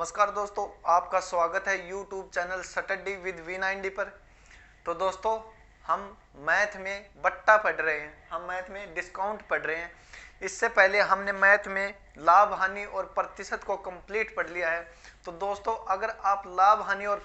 नमस्कार दोस्तों, आपका स्वागत है YouTube channel study with V90 पर। तो दोस्तों, हम मैथ में बट्टा पढ़ रहे हैं, हम मैथ में डिस्काउंट पढ़ रहे हैं। इससे पहले हमने मैथ में लाभ हानि और प्रतिशत को कंप्लीट पढ़ लिया है। तो दोस्तों, अगर आप लाभ हानि और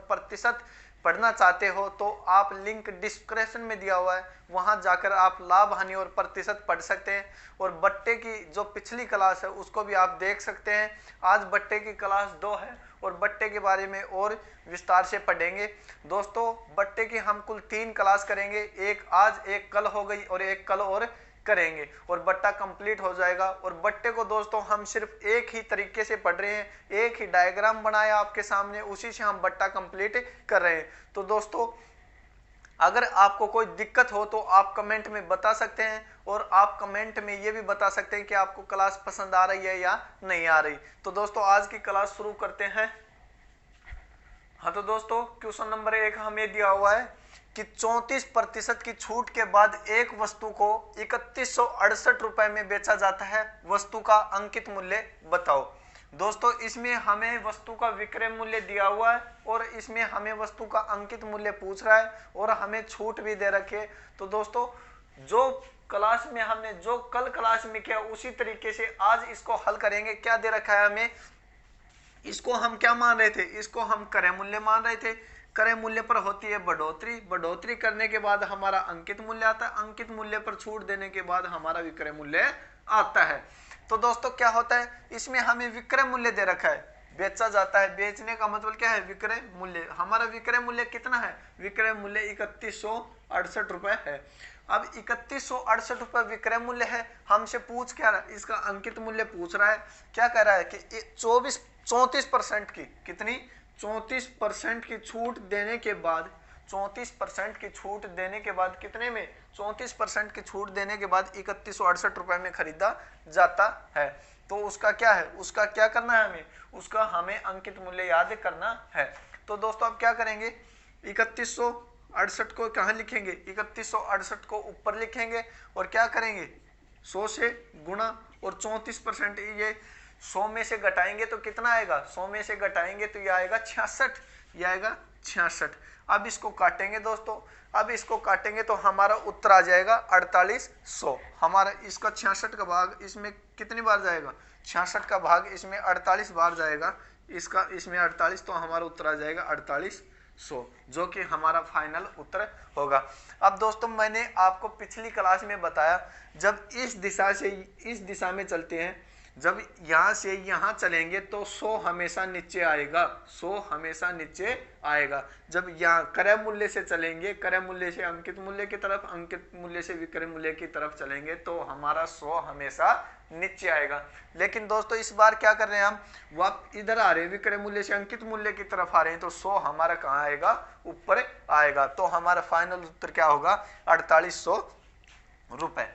प्रतिशत पढ़ना चाहते हो तो आप लिंक डिस्क्रिप्शन में दिया हुआ है, वहां जाकर आप लाभ हानि और प्रतिशत पढ़ सकते हैं। और बट्टे की जो पिछली क्लास है उसको भी आप देख सकते हैं। आज बट्टे की क्लास 2 है और बट्टे के बारे में और विस्तार से पढ़ेंगे। दोस्तों, बट्टे की हम कुल 3 क्लास करेंगे, एक आज, एक कल हो गई और एक कल और करेंगे और बट्टा कंप्लीट हो जाएगा। और बट्टे को दोस्तों हम सिर्फ एक ही तरीके से पढ़ रहे हैं, एक ही डायग्राम बनाया आपके सामने, उसी से हम बट्टा कंप्लीट कर रहे हैं। तो दोस्तों, अगर आपको कोई दिक्कत हो तो आप कमेंट में बता सकते हैं और आप कमेंट में ये भी बता सकते हैं कि आपको क्लास पसंद आ रही है या नहीं आ रही। तो दोस्तों, आज की क्लास शुरू करते हैं। हाँ, तो दोस्तों, क्वेश्चन नंबर 1 हमें दिया हुआ है कि 34% की छूट के बाद एक वस्तु को 3168 रुपए में बेचा जाता है, वस्तु का अंकित मूल्य बताओ। दोस्तों, इसमें हमें वस्तु का विक्रय मूल्य दिया हुआ है और इसमें हमें वस्तु का अंकित मूल्य पूछ रहा है और हमें छूट भी दे रखी है। तो दोस्तों, जो क्लास में हमने जो कल क्लास में किया उसी तरीके से आज इसको हल करेंगे। क्या दे रखा है हमें, इसको हम क्या मान रहे थे, इसको हम क्रय मूल्य मान रहे थे। क्रय मूल्य पर होती है बढ़ोतरी, बढ़ोतरी करने के बाद हमारा अंकित मूल्य आता है, अंकित मूल्य पर छूट देने के बाद हमारा विक्रय मूल्य आता है। तो दोस्तों, क्या होता है, इसमें हमें विक्रय मूल्य दे रखा है, बेचा जाता है, बेचने का मतलब क्या है, विक्रय मूल्य। हमारा विक्रय मूल्य कितना है, विक्रय मूल्य 3168 रुपए है। अब 3168 रुपए विक्रय मूल्य है, हमसे पूछ क्या रहा है, इसका अंकित मूल्य पूछ रहा है। क्या कह रहा है कि 34% की कितनी, 34% की छूट देने के बाद, 34% की छूट देने के बाद कितने में, 34% की छूट देने के बाद 3168 रुपए में खरीदा जाता है। तो उसका क्या है, उसका क्या करना है हमें, उसका हमें अंकित मूल्य याद करना है। तो दोस्तों, अब क्या करेंगे, 3168 को कहाँ लिखेंगे, 3168 को ऊपर लिखेंगे और क्या करेंगे, 100 से गुणा और 34%, ये 100 में से घटाएंगे तो कितना आएगा, 100 में से घटाएंगे तो यह आएगा 66, यह आएगा 66। अब इसको काटेंगे दोस्तों, अब इसको काटेंगे तो हमारा उत्तर आ जाएगा 4800। हमारा इसका 66 का भाग इसमें कितनी बार जाएगा, 66 का भाग इसमें 48 बार जाएगा, इसका इसमें 48, तो हमारा उत्तर आ जाएगा 4800, जो कि हमारा फाइनल उत्तर होगा। अब दोस्तों, मैंने आपको पिछली क्लास में बताया, जब इस दिशा से इस दिशा में चलते हैं, जब यहां से यहां चलेंगे तो 100 हमेशा नीचे आएगा, 100 हमेशा नीचे आएगा। जब यहाँ क्रय मूल्य से चलेंगे, क्रय मूल्य से अंकित मूल्य की तरफ, अंकित मूल्य से विक्रय मूल्य की तरफ चलेंगे तो हमारा 100 हमेशा नीचे आएगा। लेकिन दोस्तों, इस बार क्या कर रहे हैं हम, वापस इधर आ रहे हैं, विक्रय मूल्य से अंकित मूल्य की तरफ आ रहे हैं, तो 100 हमारा कहाँ आएगा, ऊपर आएगा। तो हमारा फाइनल उत्तर क्या होगा, 4800 रुपए।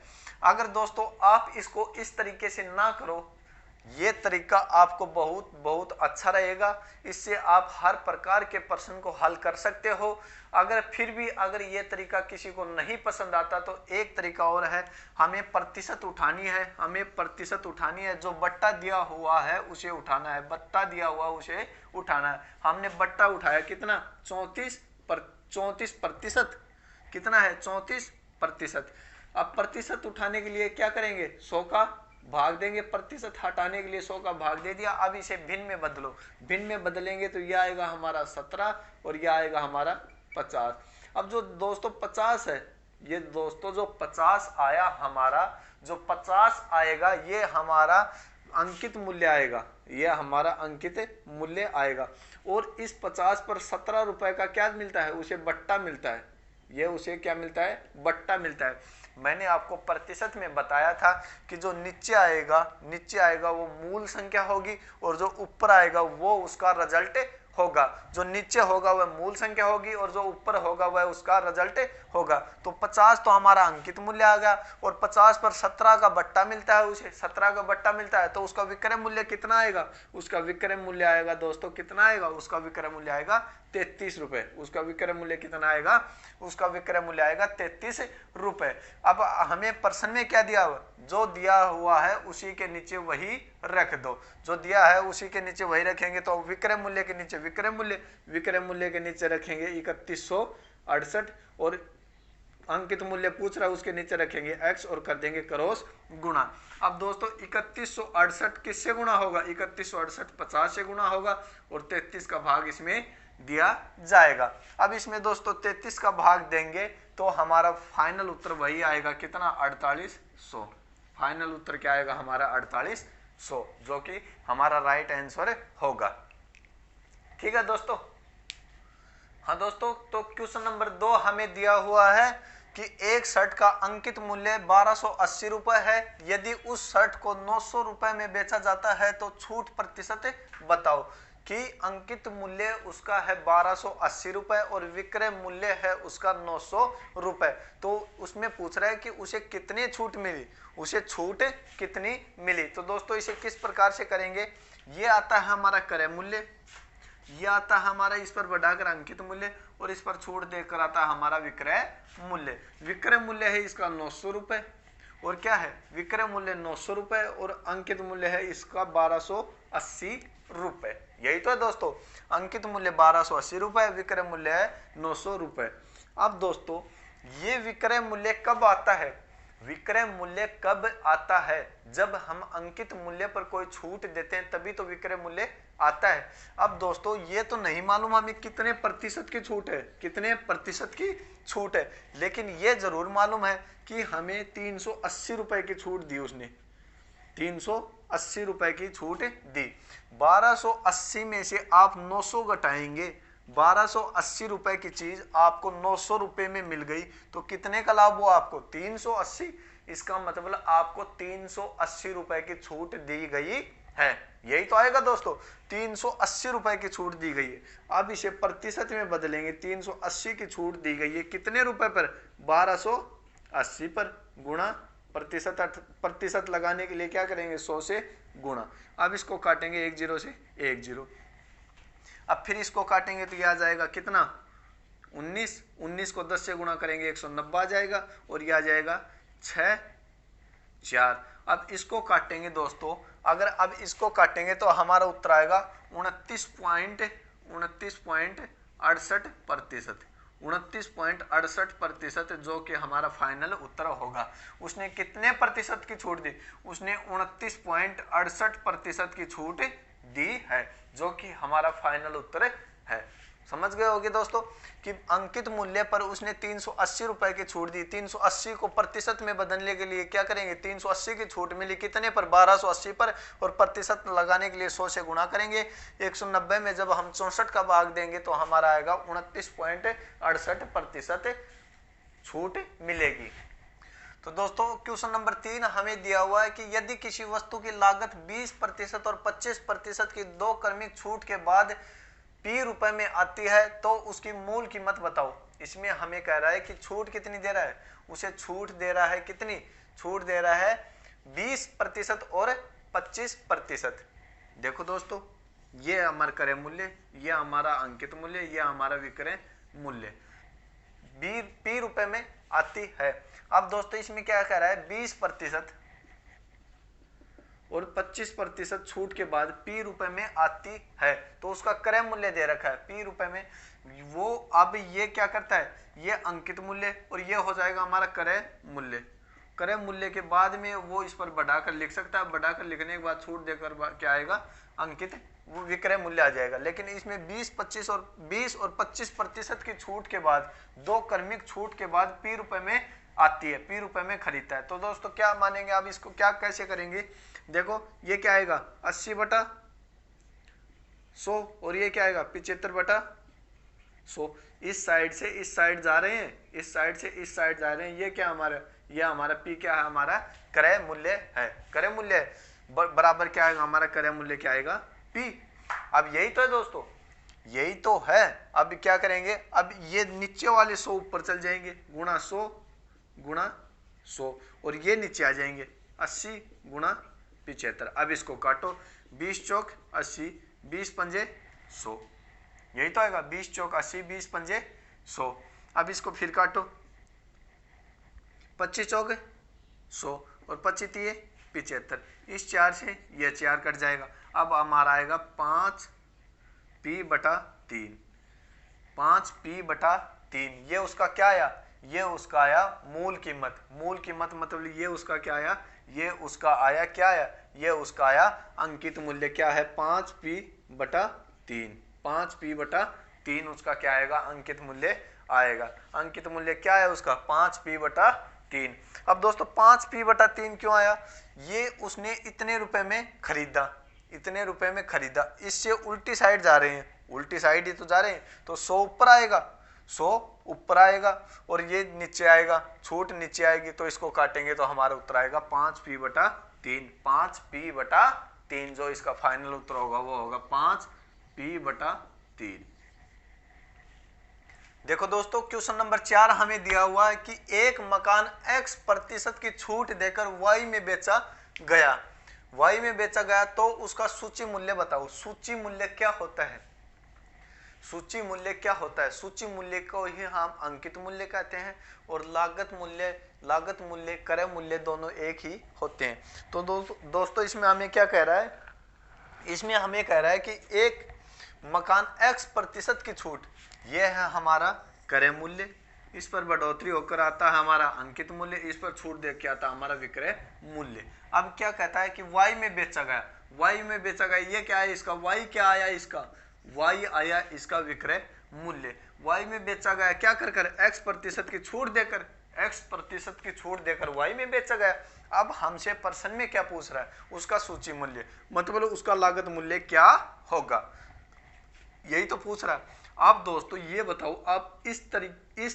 अगर दोस्तों आप इसको इस तरीके से ना करो, ये तरीका आपको बहुत बहुत अच्छा रहेगा, इससे आप हर प्रकार के प्रश्न को हल कर सकते हो। अगर फिर भी अगर ये तरीका किसी को नहीं पसंद आता तो एक तरीका और है, हमें प्रतिशत उठानी है, हमें प्रतिशत उठानी है, जो बट्टा दिया हुआ है उसे उठाना है, बट्टा दिया हुआ उसे उठाना है। हमने बट्टा उठाया कितना, 34%, कितना है, 34%। अब प्रतिशत उठाने के लिए क्या करेंगे, 100 का भाग देंगे, प्रतिशत हटाने के लिए 100 का भाग दे दिया। अब इसे भिन्न में बदलो, भिन्न में बदलेंगे तो यह आएगा हमारा 17 और यह आएगा हमारा 50। अब जो दोस्तों 50 है, ये दोस्तों जो 50 आया हमारा, जो 50 आएगा ये हमारा अंकित मूल्य आएगा, ये हमारा अंकित मूल्य आएगा। और इस 50 पर 17 रुपए का क्या मिलता है, उसे बट्टा मिलता है, ये उसे क्या मिलता है, बट्टा मिलता है। मैंने आपको प्रतिशत में बताया था कि जो नीचे आएगा वो मूल संख्या होगी और जो ऊपर आएगा वो उसका रिजल्ट होगा। जो नीचे होगा वह मूल संख्या होगी और जो ऊपर होगा वह उसका रिजल्ट होगा। तो 50 तो हमारा अंकित मूल्य आ गया और 50 पर 17 का बट्टा मिलता है, उसे 17 का बट्टा मिलता है, तो उसका विक्रय मूल्य कितना आएगा, उसका विक्रय मूल्य आएगा दोस्तों, कितना आएगा, उसका विक्रय मूल्य आएगा 33 रुपए। उसका विक्रय मूल्य कितना आएगा? उसका विक्रय मूल्य आएगा 33 रुपए। अब हमें प्रश्न में क्या दिया हुआ? जो दिया हुआ है उसी के नीचे वही रख दो। जो दिया है उसी के नीचे वही रखेंगे, तो विक्रय मूल्य के नीचे विक्रय मूल्य के नीचे रखेंगे 3168 और अंकित मूल्य पूछ रहा है उसके नीचे रखेंगे x और कर देंगे क्रॉस गुणा। अब दोस्तों 3168 किससे गुणा होगा? 3168 50 से गुणा होगा और 33 का भाग इसमें दिया जाएगा। अब इसमें दोस्तों 33 का भाग देंगे तो हमारा फाइनल उत्तर वही आएगा, कितना? 4800। फाइनल उत्तर क्या आएगा हमारा? 4800, जो कि हमारा राइट आंसर होगा। ठीक है दोस्तों। हाँ दोस्तों, तो क्वेश्चन नंबर 2 हमें दिया हुआ है कि एक शर्ट का अंकित मूल्य 1280 रुपए है। यदि उस शर्ट को 900 रुपए में बेचा जाता है तो छूट प्रतिशत बताओ। कि अंकित मूल्य उसका है 1280 रुपए और विक्रय मूल्य है उसका 900 रुपए। तो उसमें पूछ रहा है कि उसे कितनी छूट मिली, उसे छूट कितनी मिली। तो दोस्तों इसे किस प्रकार से करेंगे? ये आता है हमारा क्रय मूल्य, ये आता है हमारा इस पर बढ़ाकर अंकित मूल्य और इस पर छूट देकर आता है हमारा विक्रय मूल्य। विक्रय मूल्य है इसका 900 रुपए और क्या है? विक्रय मूल्य 900 रुपए और अंकित मूल्य है इसका 1280 रुपए। यही तो है दोस्तों, अंकित मूल्य 1280 रुपए, विक्रय मूल्य है 900 रुपए। अब दोस्तों ये विक्रय मूल्य कब आता है? विक्रय मूल्य कब आता है? जब हम अंकित मूल्य पर कोई छूट देते हैं तभी तो विक्रय मूल्य आता है। अब दोस्तों ये तो नहीं मालूम हमें कितने प्रतिशत की छूट है, कितने प्रतिशत की छूट है, लेकिन ये जरूर मालूम है कि हमें 380 रुपए की छूट दी उसने, 380 रुपए की छूट दी। 1280 में से आप 900 घटाएंगे, 1280 रुपए की चीज आपको 900 रुपए में मिल गई तो कितने का लाभ हुआ आपको? 380। इसका मतलब आपको 380 रुपए की छूट दी गई है। यही तो आएगा दोस्तों, 380 रुपए की छूट दी गई है। अब इसे प्रतिशत में बदलेंगे, 380 की छूट दी गई है कितने रुपए पर? 1280 पर, गुणा प्रतिशत लगाने के लिए क्या करेंगे? 100 से गुणा। अब इसको काटेंगे 1 0 से 1 0। अब फिर इसको काटेंगे तो यह आ जाएगा कितना? 19। 19 को 10 से गुणा करेंगे 190 आ जाएगा और यह आ जाएगा 6 4। अब इसको काटेंगे दोस्तों, अगर अब इसको काटेंगे तो हमारा उत्तर आएगा 29.68%। 29.68%, जो कि हमारा फाइनल उत्तर होगा। उसने कितने प्रतिशत की छूट दी? उसने 29.68% की छूट दी है, जो कि हमारा फाइनल उत्तर है। समझ गए होगे दोस्तों कि अंकित मूल्य पर उसने 380 रुपए की छूट दी। 380 को प्रतिशत में बदलने के लिए क्या करेंगे? 380 की छूट मिली कितने पर? 1280 पर, और प्रतिशत लगाने के लिए 100 से गुणा करेंगे। 190 में जब हम 64 का भाग देंगे तो हमारा आएगा 29.68% छूट मिलेगी। तो दोस्तों क्वेश्चन नंबर 3 हमें दिया हुआ है कि यदि किसी वस्तु की लागत 20% और 25% की दो क्रमिक छूट के बाद P रुपए में आती है तो उसकी मूल कीमत बताओ। इसमें हमें कह रहा है कि छूट कितनी दे रहा है? उसे छूट दे रहा है कितनी? छूट दे रहा है 20% और 25%। देखो दोस्तों ये हमारा क्रय मूल्य, ये हमारा अंकित मूल्य, ये हमारा विक्रय मूल्य P रुपए में आती है। अब दोस्तों इसमें क्या कह रहा है? 20% और 25% छूट के बाद P रुपए में आती है, तो उसका क्रय मूल्य दे रखा है P रुपए में। वो अब ये क्या करता है? ये अंकित मूल्य और ये हो जाएगा हमारा क्रय मूल्य। क्रय मूल्य के बाद में वो इस पर बढ़ाकर लिख सकता है, बढ़ाकर लिखने के बाद छूट देकर क्या आएगा? अंकित विक्रय मूल्य आ जाएगा। लेकिन इसमें 20 और 25% की छूट के बाद, दो क्रमिक छूट के बाद P रुपए में आती है, P रुपए में खरीदता है। तो दोस्तों क्या मानेंगे? अब इसको क्या कैसे करेंगे? देखो ये क्या आएगा? 80/100 और ये क्या आएगा? 75/100। इस साइड से इस साइड जा रहे हैं, इस साइड से इस साइड जा रहे हैं। ये क्या हमारा? ये हमारा P क्या है? हमारा क्रय मूल्य है। क्रय मूल्य बराबर क्या आएगा? हमारा क्रय मूल्य क्या आएगा? P। अब यही तो है दोस्तों, यही तो है। अब क्या करेंगे? अब ये नीचे वाले 100 ऊपर चल जाएंगे, गुणा 100 और ये नीचे आ जाएंगे 80 गुणा 75। अब इसको काटो, 20 चौक 80, 20 पंजे 100, यही तो आएगा। 20 चौक 80, 20 पंजे 100। अब इसको फिर काटो, 25 चौक 100 और 25 तिये 75। इस 4 से यह 4 कट जाएगा। अब हमारा आएगा 5p/3, 5p/3। ये उसका क्या आया, ये उसका आया मूल कीमत। मूल कीमत मतलब ये उसका क्या आया, ये उसका आया क्या आया, ये उसका आया अंकित मूल्य। क्या है, 5p/3। 5p/3 उसका क्या आएगा, अंकित मूल्य आएगा। अंकित मूल्य क्या है उसका, 5p/3। अब दोस्तों 5p/3 क्यों आया, ये उसने इतने रुपए में खरीदा, इतने रुपए में खरीदा। इससे उल्टी साइड जा रहे हैं, उल्टी साइड ही तो जा रहे हैं, तो 100 ऊपर आएगा, 100 ऊपर आएगा और ये नीचे आएगा, छूट नीचे आएगी। तो इसको काटेंगे तो हमारा उत्तर आएगा 5p/3। 5p/3 जो इसका फाइनल उत्तर होगा वो होगा 5p/3। देखो दोस्तों क्वेश्चन नंबर 4 हमें दिया हुआ है कि एक मकान x% की छूट देकर y में बेचा गया, y में बेचा गया तो उसका सूची मूल्य बताओ। सूची मूल्य क्या होता है, सूची मूल्य क्या होता है, सूची मूल्य को ही हम अंकित मूल्य कहते हैं और लागत मूल्य क्रय मूल्य दोनों एक ही होते हैं। तो दोस्तों इसमें हमें क्या कह रहा है, इसमें हमें कह रहा है कि एक मकान x% की छूट, यह है हमारा क्रय मूल्य, इस पर बढ़ोतरी होकर आता है हमारा अंकित मूल्य, इस पर छूट देख के आता है हमारा विक्रय मूल्य। अब क्या कहता है कि y में बेचा गया, y में बेचा गया, ये क्या है इसका, y क्या आया इसका, y आया इसका विक्रय मूल्य। y में बेचा गया क्या कर कर, x% की छूट देकर, x% की छूट देकर y में बेचा गया। अब हमसे प्रश्न में क्या पूछ रहा है, उसका सूची मूल्य मतलब उसका लागत मूल्य क्या होगा, यही तो पूछ रहा है। आप दोस्तों ये बताओ, आप इस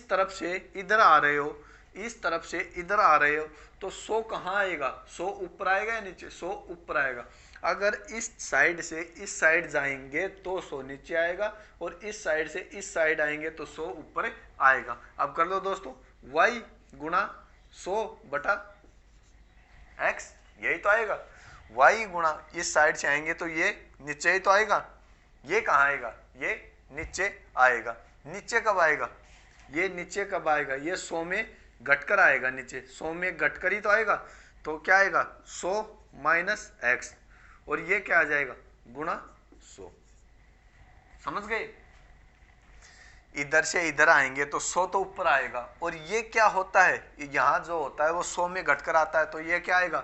तरफ से इधर आ रहे हो, इस तरफ से इधर आ रहे हो, तो 100 कहाँ आएगा, 100 ऊपर आएगा या नीचे, 100 ऊपर आएगा। अगर इस साइड से इस साइड जाएंगे तो 100 नीचे आएगा और इस साइड से इस साइड आएंगे तो 100 ऊपर आएगा। अब कर लो दोस्तों, y गुणा 100/x, यही तो आएगा। y गुणा इस साइड से आएंगे तो ये नीचे ही तो आएगा, ये कहाँ आएगा, ये नीचे आएगा। नीचे कब आएगा, ये नीचे कब आएगा, ये 100 में घटकर आएगा, नीचे 100 में घटकर ही तो आएगा। तो क्या आएगा 100 माइनस x और ये क्या आ जाएगा गुणा 100। समझ गए, इधर से इधर आएंगे तो 100 तो ऊपर आएगा और ये क्या होता है, यहाँ जो होता है वो 100 में घटकर आता है, तो ये क्या आएगा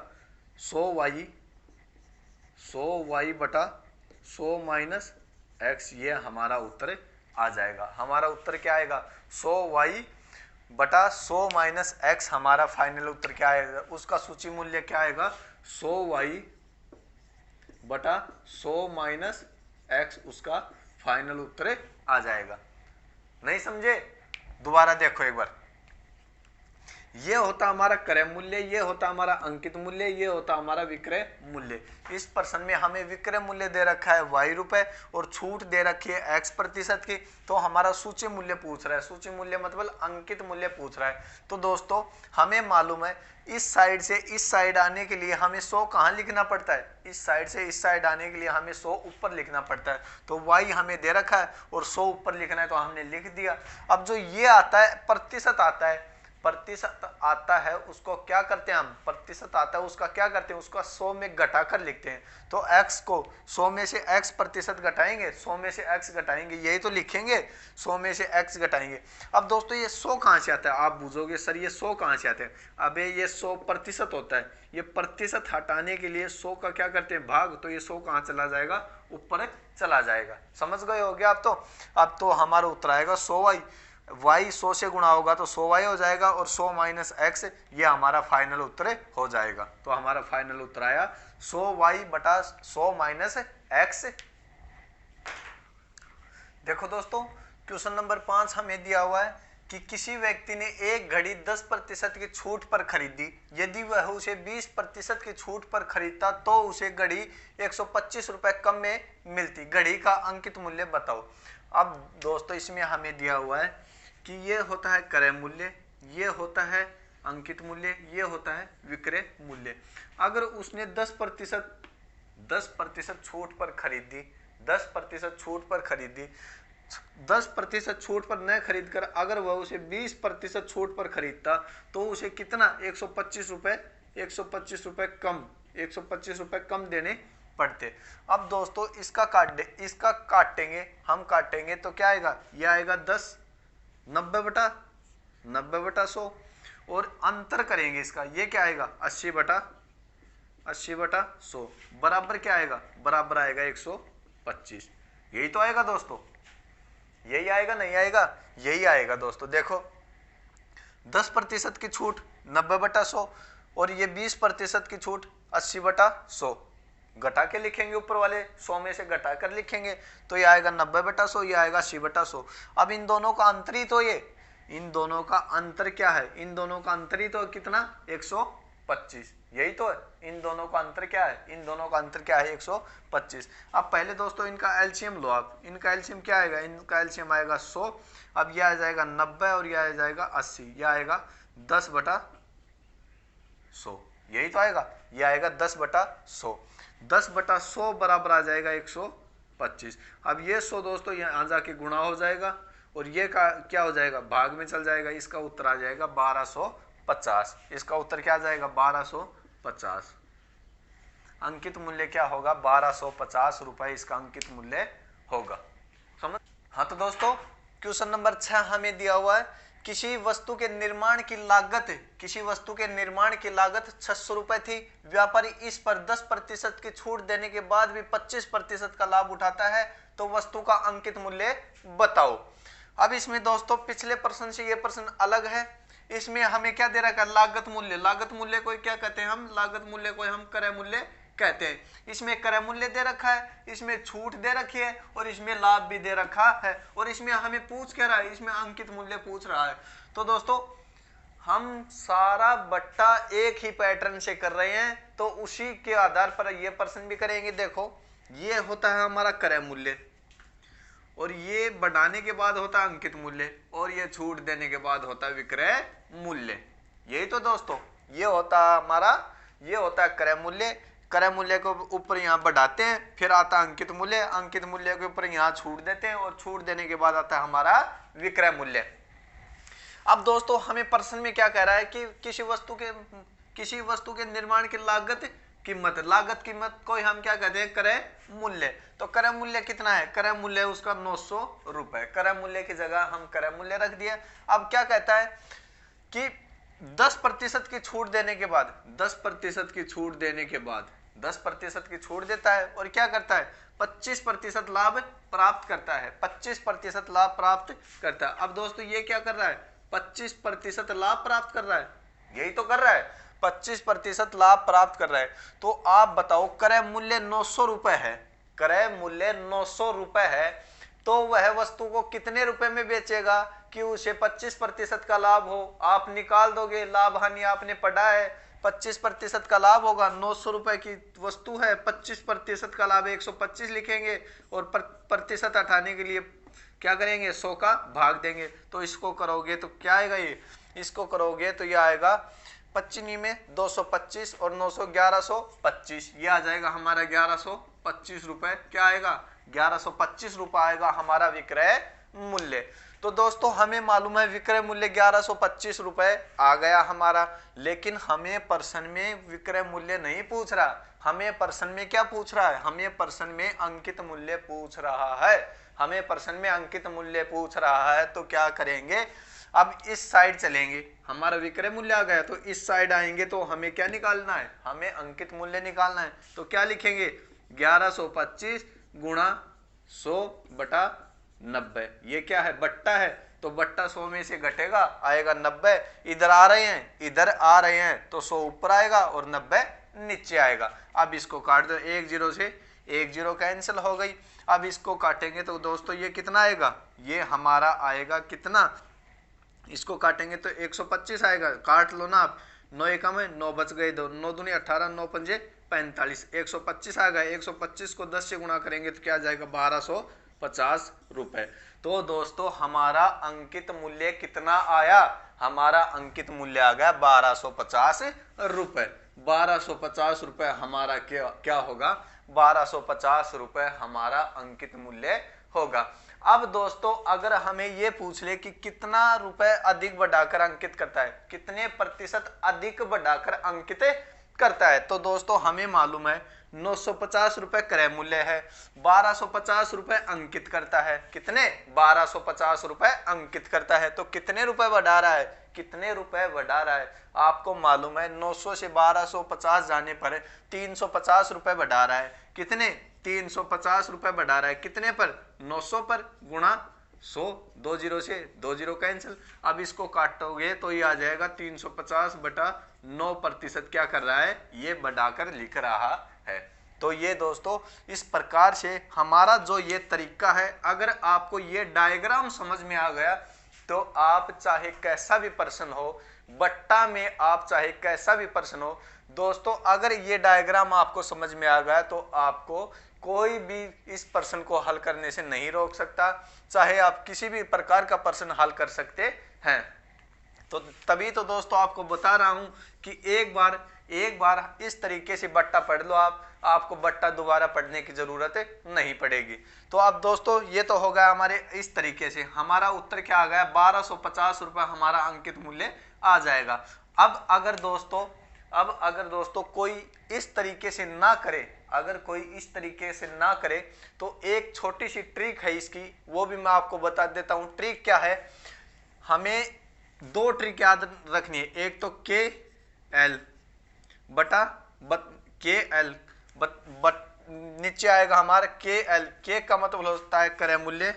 100y/100 माइनस x, ये हमारा उत्तर आ जाएगा। हमारा उत्तर क्या आएगा 100y/100 माइनस x, हमारा फाइनल उत्तर क्या आएगा, उसका सूची मूल्य क्या आएगा 100y/100 माइनस x, उसका फाइनल उत्तर आ जाएगा। नहीं समझे, दोबारा देखो एक बार। ये होता हमारा क्रय मूल्य, ये होता हमारा अंकित मूल्य, ये होता हमारा विक्रय मूल्य। इस प्रश्न में हमें विक्रय मूल्य दे रखा है y रुपए और छूट दे रखी है x% की, तो हमारा सूची मूल्य पूछ रहा है। सूची मूल्य मतलब अंकित मूल्य पूछ रहा है। तो दोस्तों हमें मालूम है इस साइड से इस साइड आने के लिए हमें 100 कहाँ लिखना पड़ता है, इस साइड से इस साइड आने के लिए हमें 100 ऊपर लिखना पड़ता है। तो y हमें दे रखा है और 100 ऊपर लिखना है तो हमने लिख दिया। अब जो ये आता है प्रतिशत आता है, प्रतिशत आता है उसको क्या करते हैं हम, प्रतिशत आता है उसका क्या करते हैं, उसका 100 में घटाकर लिखते हैं। तो x को 100 में से x% घटाएंगे, 100 में से x घटाएंगे, यही तो लिखेंगे, 100 में से x घटाएंगे। अब दोस्तों ये 100 कहाँ से आता है, आप पूछोगे सर ये 100 कहाँ से आते हैं। अबे ये 100% होता है, ये प्रतिशत हटाने के लिए 100 का क्या करते हैं भाग, तो ये 100 कहाँ चला जाएगा, ऊपर चला जाएगा। समझ गए हो गया आप तो। अब तो हमारा उत्तर आएगा 100y, y 100 से गुणा होगा तो 100y हो जाएगा और 100 माइनस x, ये हमारा फाइनल उत्तर हो जाएगा। तो हमारा फाइनल उत्तर आया 100y/100 माइनस x। देखो दोस्तों क्वेश्चन नंबर 5 हमें दिया हुआ है कि किसी व्यक्ति ने एक घड़ी 10% की छूट पर खरीदी, यदि वह उसे 20% की छूट पर खरीदता तो उसे घड़ी 125 रुपए कम में मिलती। घड़ी का अंकित मूल्य बताओ। अब दोस्तों इसमें हमें दिया हुआ है कि ये होता है क्रय मूल्य, ये होता है अंकित मूल्य, ये होता है विक्रय मूल्य। अगर उसने 10% छूट पर खरीदी, 10% छूट पर खरीदी 10% छूट पर न खरीद कर अगर वह उसे 20% छूट पर खरीदता तो उसे कितना 125 रुपए 125 रुपए कम 125 रुपए कम देने पड़ते। अब दोस्तों इसका काटेंगे, हम काटेंगे तो क्या आएगा, ये आएगा 10, 90/100 और अंतर करेंगे इसका, ये क्या आएगा 80/100 बराबर क्या आएगा, बराबर आएगा 125। यही तो आएगा दोस्तों, यही आएगा नहीं आएगा, यही आएगा दोस्तों। देखो 10% की छूट 90/100 और ये 20% की छूट 80/100, घटा के लिखेंगे, ऊपर वाले 100 में से घटा कर लिखेंगे तो ये आएगा 90/100, ये आएगा 80/100। अब इन दोनों का अंतर ही तो ये, इन दोनों का अंतर क्या है, इन दोनों का अंतर ही तो कितना 125, यही तो है। इन दोनों का अंतर क्या है, इन दोनों का अंतर क्या है 125। अब पहले दोस्तों इनका एलसीएम लो आप, इनका एलसीएम क्या आएगा, इनका एलसीएम आएगा 100, अब यह आ जाएगा 90 और यह आ जाएगा 80, यह आएगा 10/100, यही तो आएगा, यह आएगा 10/100, 10/100 बराबर आ जाएगा 125। अब ये 100 दोस्तों यहाँ जाके गुणा हो जाएगा और ये का क्या हो जाएगा, भाग में चल जाएगा, इसका उत्तर आ जाएगा 1250। इसका उत्तर क्या आ जाएगा 1250। अंकित मूल्य क्या होगा 1250 रुपए इसका अंकित मूल्य होगा। समझ। हाँ तो दोस्तों क्वेश्चन नंबर 6 हमें दिया हुआ है, किसी वस्तु के निर्माण की लागत 600 रुपए थी, व्यापारी इस पर 10% की छूट देने के बाद भी 25% का लाभ उठाता है, तो वस्तु का अंकित मूल्य बताओ। अब इसमें दोस्तों पिछले प्रश्न से ये प्रश्न अलग है, इसमें हमें क्या दे रखा है, लागत मूल्य। लागत मूल्य को क्या कहते हैं हम, लागत मूल्य को हम क्रय मूल्य कहते हैं। इसमें क्रय मूल्य दे रखा है, इसमें छूट दे रखी है और इसमें लाभ भी दे रखा है, और इसमें हमें पूछ क्या रहा है, इसमें अंकित मूल्य पूछ रहा है। तो दोस्तों हम सारा बट्टा एक ही पैटर्न से कर रहे हैं, तो उसी के आधार पर ये प्रश्न भी करेंगे। देखो ये होता है हमारा क्रय मूल्य, और ये बढ़ाने के बाद होता है अंकित मूल्य, और ये छूट देने के बाद होता है विक्रय मूल्य। यही तो दोस्तों ये होता है हमारा, ये होता है क्रय मूल्य। क्रय मूल्य को ऊपर यहाँ बढ़ाते हैं, फिर आता है अंकित मूल्य, अंकित मूल्य के ऊपर यहाँ छूट देते हैं, और छूट देने के बाद आता है हमारा विक्रय मूल्य। अब दोस्तों हमें प्रश्न में क्या कह रहा है कि किसी वस्तु के निर्माण की लागत कीमत को हम क्या कहते हैं, क्रय मूल्य। तो क्रय मूल्य कितना है, क्रय मूल्य उसका 900 रुपए, क्रय मूल्य की जगह हम क्रय मूल्य रख दिया। अब क्या कहता है कि 10% की छूट देने के बाद 10% की छूट देने के बाद 10% की छूट देता है, और क्या करता है 25% लाभ प्राप्त करता है, 25% लाभ प्राप्त करता है। अब दोस्तों ये क्या कर रहा है, 25% लाभ प्राप्त कर रहा है, यही तो कर रहा है, 25% लाभ प्राप्त कर रहा है। तो आप बताओ क्रय मूल्य 900 रुपए है, क्रय मूल्य 900 रुपए है, तो वह वस्तु को कितने रुपए में बेचेगा कि उसे 25% का लाभ हो। आप निकाल दोगे, लाभ हानि आपने पढ़ा है, 25% का लाभ होगा, 900 रुपए की वस्तु है, 25% का लाभ 125 लिखेंगे, और प्रतिशत हटाने के लिए क्या करेंगे 100 का भाग देंगे। तो इसको करोगे तो क्या आएगा, ये इसको करोगे तो ये आएगा 25 में 225 और 900 1125, ये आ जाएगा हमारा 1125 रुपए। क्या आएगा 1125 रुपए आएगा हमारा विक्रय मूल्य। तो दोस्तों हमें मालूम है विक्रय मूल्य 1125 रुपए आ गया हमारा, लेकिन हमें प्रश्न में विक्रय मूल्य नहीं पूछ रहा, हमें प्रश्न में क्या पूछ रहा है, हमें प्रश्न में अंकित मूल्य पूछ रहा है, हमें प्रश्न में अंकित मूल्य पूछ रहा है। तो क्या करेंगे, अब इस साइड चलेंगे, हमारा विक्रय मूल्य आ गया, तो इस साइड आएंगे, तो हमें क्या निकालना है, हमें अंकित मूल्य निकालना है। तो क्या लिखेंगे 1125 गुणा 100/90, ये क्या है बट्टा है, तो बट्टा 100 में से घटेगा आएगा 90, इधर आ रहे हैं इधर आ रहे हैं तो 100 ऊपर आएगा और 90 नीचे आएगा। अब इसको काट दो, 1 0 से 1 0 कैंसिल हो गई। अब इसको काटेंगे तो दोस्तों ये कितना आएगा, ये हमारा आएगा कितना, इसको काटेंगे तो 125 आएगा, काट लो ना आप, 9 एकम में 9 बच गए, 2 9 दूनी 18 9 पंजे 45, 125 आ गए। 125 को 10 से गुणा करेंगे तो क्या आ जाएगा 1250 रुपए। तो दोस्तों हमारा अंकित मूल्य कितना आया, हमारा अंकित मूल्य आ गया 1250 रुपए। 1250 रुपए हमारा क्या होगा, 1250 रुपए हमारा अंकित मूल्य होगा। अब दोस्तों अगर हमें ये पूछ ले कि कितना रुपए अधिक बढ़ाकर अंकित करता है, कितने प्रतिशत अधिक बढ़ाकर अंकित करता है, तो दोस्तों हमें मालूम है 950 रुपए क्रय मूल्य है, 1250 रुपए अंकित करता है। कितने? 1250 रुपए अंकित करता है। तो कितने रुपए बढ़ा रहा है? कितने रुपए बढ़ा रहा है? आपको मालूम है 900 से 1250 जाने पर 350 रुपए बढ़ा रहा है। कितने? 350 रुपए बढ़ा रहा है। कितने पर? 900 पर, गुणा 100, 2 जीरो से 2 जीरो कैंसिल। अब इसको काटोगे तो ये आ जाएगा 350 बटा 9% क्या कर रहा है? ये बढ़ाकर लिख रहा है। तो ये दोस्तों इस प्रकार से हमारा जो ये तरीका है, अगर आपको ये डायग्राम समझ में आ गया तो आप चाहे कैसा भी प्रश्न हो, बट्टा में आप चाहे कैसा भी प्रश्न हो दोस्तों, अगर ये डायग्राम आपको समझ में आ गया तो आपको कोई भी इस प्रश्न को हल करने से नहीं रोक सकता, चाहे आप किसी भी प्रकार का प्रश्न हल कर सकते हैं। तो तभी तो दोस्तों आपको बता रहा हूं कि एक बार इस तरीके से बट्टा पढ़ लो, आपको बट्टा दोबारा पढ़ने की जरूरत नहीं पड़ेगी। तो अब दोस्तों ये तो हो गया हमारे इस तरीके से, हमारा उत्तर क्या आ गया? 1250 रुपए हमारा अंकित मूल्य आ जाएगा। अब अगर दोस्तों कोई इस तरीके से ना करे, अगर कोई इस तरीके से ना करे तो एक छोटी सी ट्रिक है इसकी, वो भी मैं आपको बता देता हूं। ट्रिक क्या है? हमें 2 ट्रिक याद रखनी है। एक तो के एल बटा के एल नीचे आएगा हमारा के एल। के का मतलब होता है क्रय मूल्य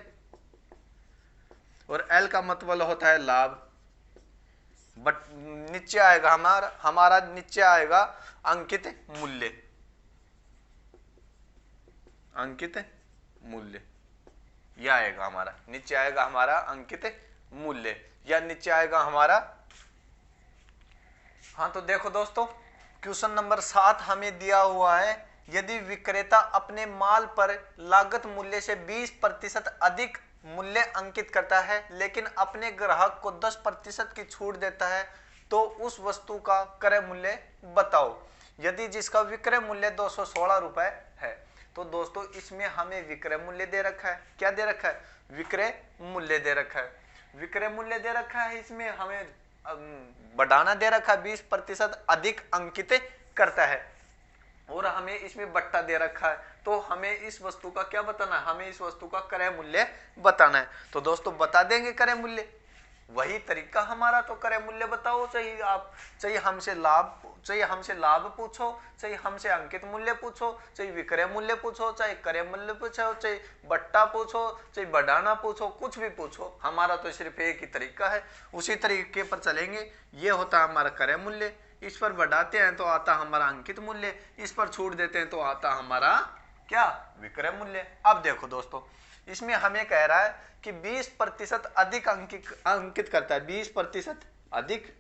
और एल का मतलब होता है लाभ। बट नीचे आएगा हमारा नीचे आएगा अंकित मूल्य। अंकित मूल्य यह आएगा हमारा, नीचे आएगा हमारा अंकित मूल्य, या नीचे आएगा हमारा। हाँ तो देखो दोस्तों, क्वेश्चन नंबर 7 हमें दिया हुआ है, यदि विक्रेता अपने माल पर लागत मूल्य से 20% अधिक मूल्य अंकित करता है लेकिन अपने ग्राहक को 10% की छूट देता है तो उस वस्तु का क्रय मूल्य बताओ। यदि जिसका विक्रय मूल्य 216 रुपए है, तो दोस्तों इसमें हमें विक्रय मूल्य दे रखा है। क्या दे रखा है? विक्रय मूल्य दे रखा है। विक्रय मूल्य दे रखा है, इसमें हमें बढ़ाना दे रखा है, 20% अधिक अंकित करता है, और हमें इसमें बट्टा दे रखा है। तो हमें इस वस्तु का क्या बताना है? हमें इस वस्तु का क्रय मूल्य बताना है। तो दोस्तों बता देंगे क्रय मूल्य, वही तरीका हमारा। तो क्रय मूल्य बताओ, चाहे हमसे लाभ पूछो, चाहे हमसे अंकित मूल्य पूछो, चाहे विक्रय मूल्य पूछो, चाहे क्रय मूल्य पूछो, चाहे बट्टा पूछो, चाहे बढ़ाना पूछो, कुछ भी पूछो, हमारा तो सिर्फ एक ही तरीका है, उसी तरीके पर चलेंगे। ये होता है हमारा क्रय मूल्य, इस पर बढ़ाते हैं तो आता हमारा अंकित मूल्य, इस पर छूट देते हैं तो आता हमारा क्या? विक्रय मूल्य। अब देखो दोस्तों, इसमें हमें कह रहा है कि 20% अधिक अंकित करता है, 20% अधिक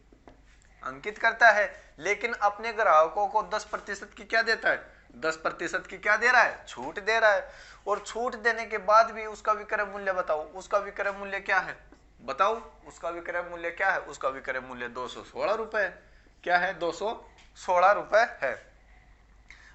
अंकित करता है, लेकिन अपने ग्राहकों को 10% की क्या देता है? 10% की क्या दे रहा है? छूट दे रहा है। और छूट देने के बाद भी उसका विक्रय मूल्य बताओ। उसका विक्रय मूल्य क्या है? बताओ, उसका विक्रय मूल्य क्या है? उसका विक्रय मूल्य 216 रुपए है। क्या है? 216 रुपए है।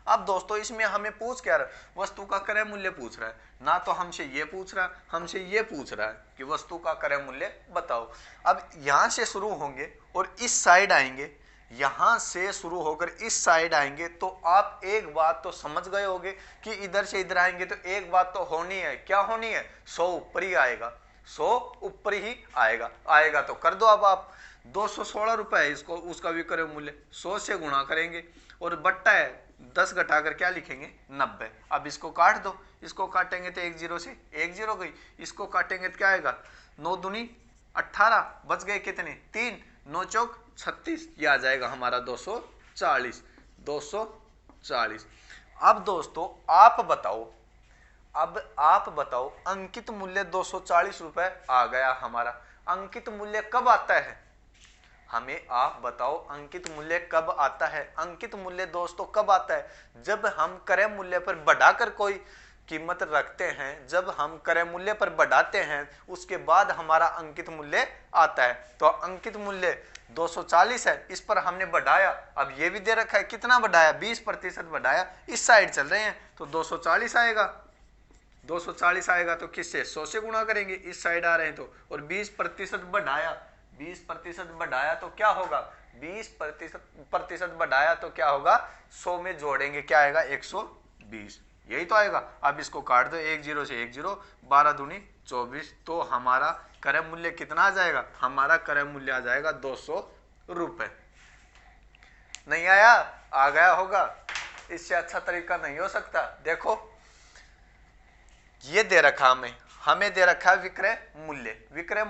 अब दोस्तों इसमें हमें पूछ क्या रहा है? वस्तु का क्रय मूल्य पूछ रहा है ना, तो हमसे ये पूछ रहा है, हमसे ये पूछ रहा है कि वस्तु का क्रय मूल्य बताओ। अब यहां से शुरू होंगे और इस साइड आएंगे, यहां से शुरू होकर इस साइड आएंगे, तो आप एक बात तो समझ गए होंगे कि इधर से इधर आएंगे तो एक बात तो होनी है। क्या होनी है? 100 ऊपर ही आएगा, 100 ऊपर ही आएगा तो कर दो। अब आप 216 रुपए है, इसको उसका विक्रय मूल्य 100 से गुणा करेंगे, और बट्टा है 10 घटाकर क्या लिखेंगे? 90। अब इसको काट दो, इसको काटेंगे तो 1 जीरो से 1 जीरो गई, इसको काटेंगे तो क्या आएगा? 9 दूनी 18, बच गए कितने? 3, 9 चौक 36, ये आ जाएगा हमारा 240। अब दोस्तों आप बताओ, अंकित मूल्य 240 रुपए आ गया हमारा। अंकित मूल्य कब आता है? हमें आप बताओ, अंकित मूल्य कब आता है? अंकित मूल्य दोस्तों कब आता है? जब हम क्रय मूल्य पर बढ़ाकर कोई कीमत रखते हैं, जब हम क्रय मूल्य पर बढ़ाते हैं, उसके बाद हमारा अंकित मूल्य आता है। तो अंकित मूल्य 240 है, इस पर हमने बढ़ाया, अब ये भी दे रखा है, कितना बढ़ाया? 20% बढ़ाया, इस साइड चल रहे हैं तो 240 आएगा। 240 आएगा तो किससे 100 से गुणा करेंगे, इस साइड आ रहे हैं तो। और 20% बढ़ाया, 20% बढ़ाया तो क्या होगा, 20% बढ़ाया तो क्या होगा, 100 में जोड़ेंगे क्या आएगा 120, यही तो आएगा। अब इसको काट दो, 1 0 से 1 0, 12 दूनी 24, तो हमारा क्रय मूल्य कितना आ जाएगा, हमारा क्रय मूल्य आ जाएगा 200 रुपए। नहीं आया, आ गया होगा, इससे अच्छा तरीका नहीं हो सकता। देखो ये दे रखा हमें दे रखा है विक्रय मूल्य। विक्रय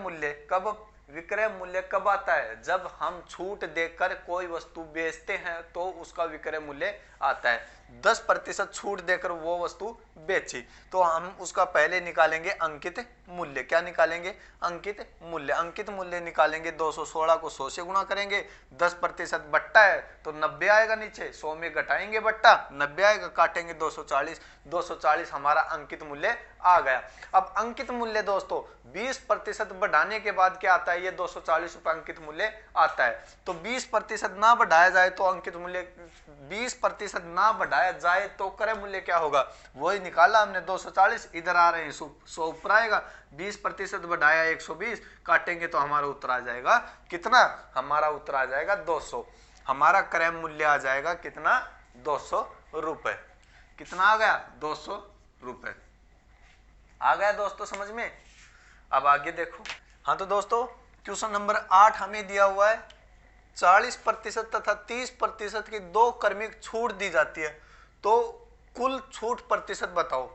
मूल्य कब आता है, जब हम छूट देकर कोई वस्तु बेचते हैं तो उसका विक्रय मूल्य आता है। 10% छूट देकर वो वस्तु बेची तो हम उसका पहले निकालेंगे अंकित मूल्य। क्या निकालेंगे, अंकित मूल्य। अंकित मूल्य निकालेंगे, 216 को 100 से गुणा करेंगे, 10% बट्टा है तो 90 आएगा नीचे, 100 में घटाएंगे बट्टा 90 आएगा, काटेंगे 240, 240 हमारा अंकित मूल्य आ गया। अब अंकित मूल्य दोस्तों 20% बढ़ाने के बाद क्या आता है, ये 240 रुपए अंकित मूल्य आता है। तो 20% ना बढ़ाया जाए तो अंकित मूल्य, 20% ना बढ़ाया जाए तो क्रय मूल्य क्या होगा, वही निकाला हमने 240, इधर आ रहे हैं 100 ऊपर आएगा, 20% बढ़ाया 120, काटेंगे तो हमारा उत्तर आ जाएगा कितना, हमारा उत्तर आ जाएगा 200। हमारा क्रय मूल्य आ जाएगा कितना, 200 रुपए। कितना आ गया, 200 रुपए आ गया दोस्तों समझ में। अब आगे देखो। हाँ तो दोस्तों क्वेश्चन नंबर 8 हमें दिया हुआ है, 40% तथा 30% की दो क्रमिक छूट दी जाती है तो कुल छूट प्रतिशत बताओ।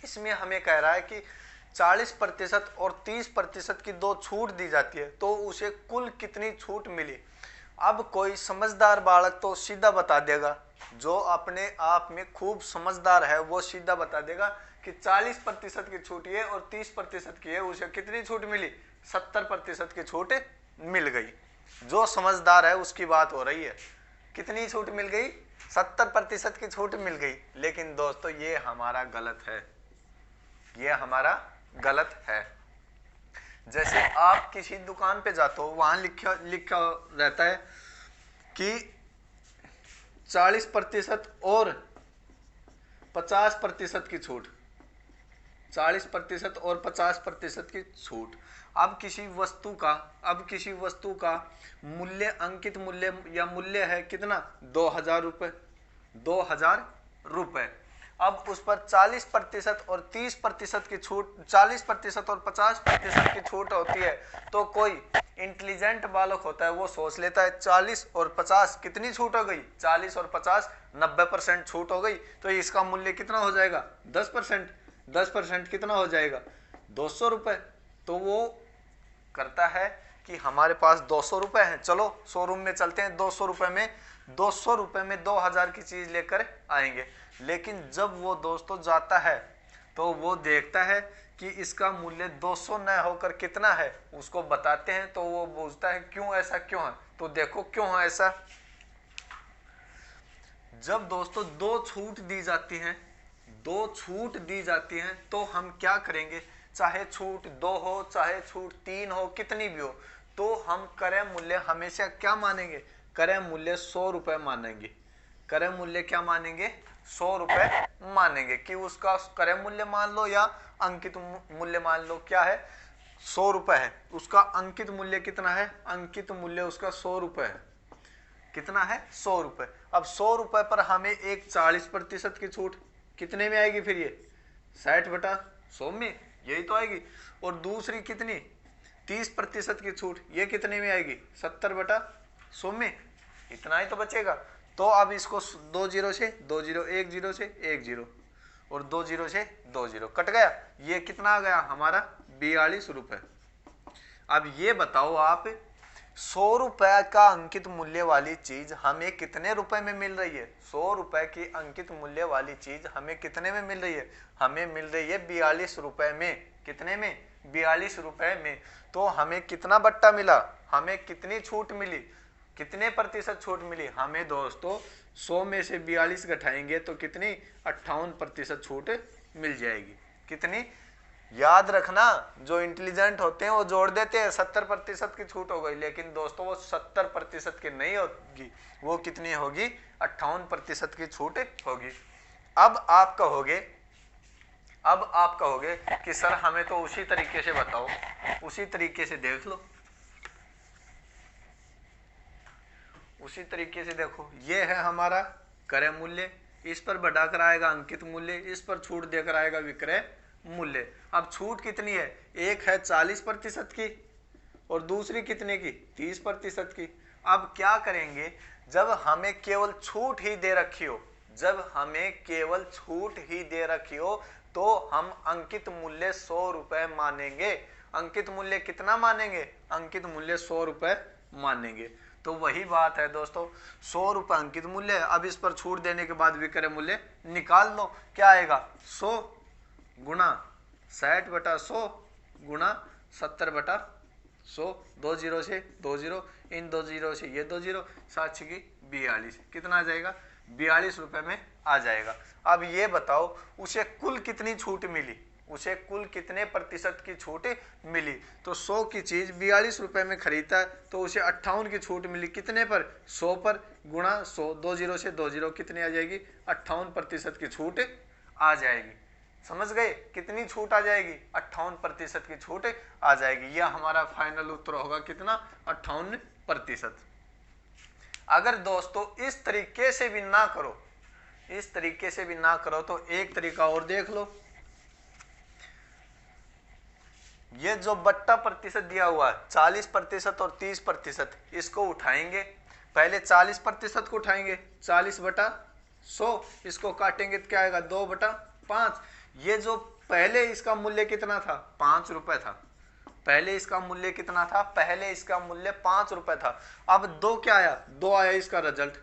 इसमें हमें कह रहा है कि 40% और 30% की दो छूट दी जाती है तो उसे कुल कितनी छूट मिली। अब कोई समझदार बालक तो सीधा बता देगा, जो अपने आप में खूब समझदार है वो सीधा बता देगा कि 40% की छूट है और 30% की है, उसे कितनी छूट मिली, 70% की छूट मिल गई। जो समझदार है उसकी बात हो रही है, कितनी छूट मिल गई, 70% की छूट मिल गई। लेकिन दोस्तों ये हमारा गलत है, ये हमारा गलत है। जैसे आप किसी दुकान पे जाते हो, वहां लिखा रहता है कि 40% और 50% की छूट, 40% और 50% की छूट। अब किसी वस्तु का मूल्य, अंकित मूल्य या मूल्य है कितना, 2000 रुपए, 2000 रुपए। अब उस पर 40% और 30% की छूट, 40% और 50% की छूट होती है तो कोई इंटेलिजेंट बालक होता है वो सोच लेता है 40 और 50 कितनी छूट हो गई, 40 और 50 90% छूट हो गई, तो इसका मूल्य कितना हो जाएगा, 10%। 10% कितना हो जाएगा, 200 रुपए। तो वो करता है कि हमारे पास 200 रुपए हैं, चलो शोरूम में चलते हैं, 200 रुपए में 2000 की चीज लेकर आएंगे। लेकिन जब वो दोस्तों जाता है तो वो देखता है कि इसका मूल्य 200 न होकर कितना है, उसको बताते हैं तो वो पूछता है क्यों, ऐसा क्यों है। तो देखो क्यों है ऐसा, जब दोस्तों दो छूट दी जाती हैं तो हम क्या करेंगे, चाहे छूट 2 हो चाहे छूट 3 हो, कितनी भी हो, तो हम क्रय मूल्य हमेशा क्या मानेंगे, क्रय मूल्य 100 रुपए मानेंगे। क्रय मूल्य क्या मानेंगे, 100 रुपए मानेंगे कि उसका क्रय मूल्य मान लो या अंकित मूल्य मान लो, क्या है 100 रुपए है, उसका अंकित मूल्य कितना है, अंकित मूल्य उसका 100 रुपए है, कितना है 100 रुपए। अब 100 रुपए पर हमें एक 40% की छूट कितने में आएगी, फिर ये 60/100 में, यही तो आएगी। और दूसरी कितनी 30% की छूट, ये कितने में आएगी, 70/100 में, इतना ही तो बचेगा। तो अब इसको 2 0 से 2 0, 1 0 से 1 0 और 2 0 से 2 0 कट गया, ये कितना आ गया हमारा 42 रुपए। अब ये बताओ आप, 100 रुपए का अंकित मूल्य वाली चीज हमें कितने रुपए में मिल रही है, 100 रुपए की अंकित मूल्य वाली चीज हमें कितने में मिल रही है, हमें मिल रही है 42 रुपए में। कितने में, 42 रुपए में। तो हमें कितना बट्टा मिला, हमें कितनी छूट मिली, कितने प्रतिशत छूट मिली, हमें दोस्तों 100 में से 42 घटाएंगे तो कितनी 58% छूट मिल जाएगी। कितनी, याद रखना, जो इंटेलिजेंट होते हैं वो जोड़ देते हैं 70% की छूट हो गई, लेकिन दोस्तों वो 70% की नहीं होगी, वो कितनी होगी 58% की छूट होगी। अब आप कहोगे अब आप कहोगे कि सर हमें तो उसी तरीके से बताओ, उसी तरीके से देख लो, उसी तरीके से देखो। ये है हमारा क्रय मूल्य, इस पर बढ़ाकर आएगा अंकित मूल्य, इस पर छूट देकर आएगा विक्रय मूल्य। अब छूट कितनी है, एक है 40% की और दूसरी कितने की, 30% की। अब क्या करेंगे, जब हमें केवल छूट ही दे रखी हो, जब हमें केवल छूट ही दे रखी हो तो हम अंकित मूल्य 100 रुपए मानेंगे। अंकित मूल्य कितना मानेंगे, अंकित मूल्य 100 रुपए मानेंगे। तो वही बात है दोस्तों, 100 रुपए अंकित मूल्य। अब इस पर छूट देने के बाद विक्रय मूल्य निकाल लो, क्या आएगा, 100 गुणा 60/100 गुणा 70/100, 2 जीरो से 2 जीरो, इन 2 जीरो से ये 2 जीरो, 7 की 42, कितना आ जाएगा, 42 रुपए में आ जाएगा। अब ये बताओ उसे कुल कितनी छूट मिली, उसे कुल कितने प्रतिशत की छूट मिली। तो 100 की चीज 42 रुपए में खरीदता है तो उसे 58 की छूट मिली, कितने पर, 100 पर, गुणा 100, 2 जीरो से 2 जीरो, कितनी आ जाएगी, 58% की छूट आ जाएगी। समझ गए, कितनी छूट आ जाएगी, 58% की छूट आ जाएगी। यह हमारा फाइनल उत्तर होगा कितना, 58%। अगर दोस्तों इस तरीके से भी ना करो, इस तरीके से भी ना करो तो एक तरीका और देख लो। ये जो बट्टा प्रतिशत दिया हुआ है 40% और 30%, इसको उठाएंगे। पहले 40% को उठाएंगे, 40/100, इसको काटेंगे तो क्या आएगा, 2/5। ये जो पहले इसका मूल्य कितना था, 5 रुपए था, पहले इसका मूल्य कितना था, पहले इसका मूल्य 5 रुपए था। अब 2 क्या आया, 2 आया इसका रिजल्ट,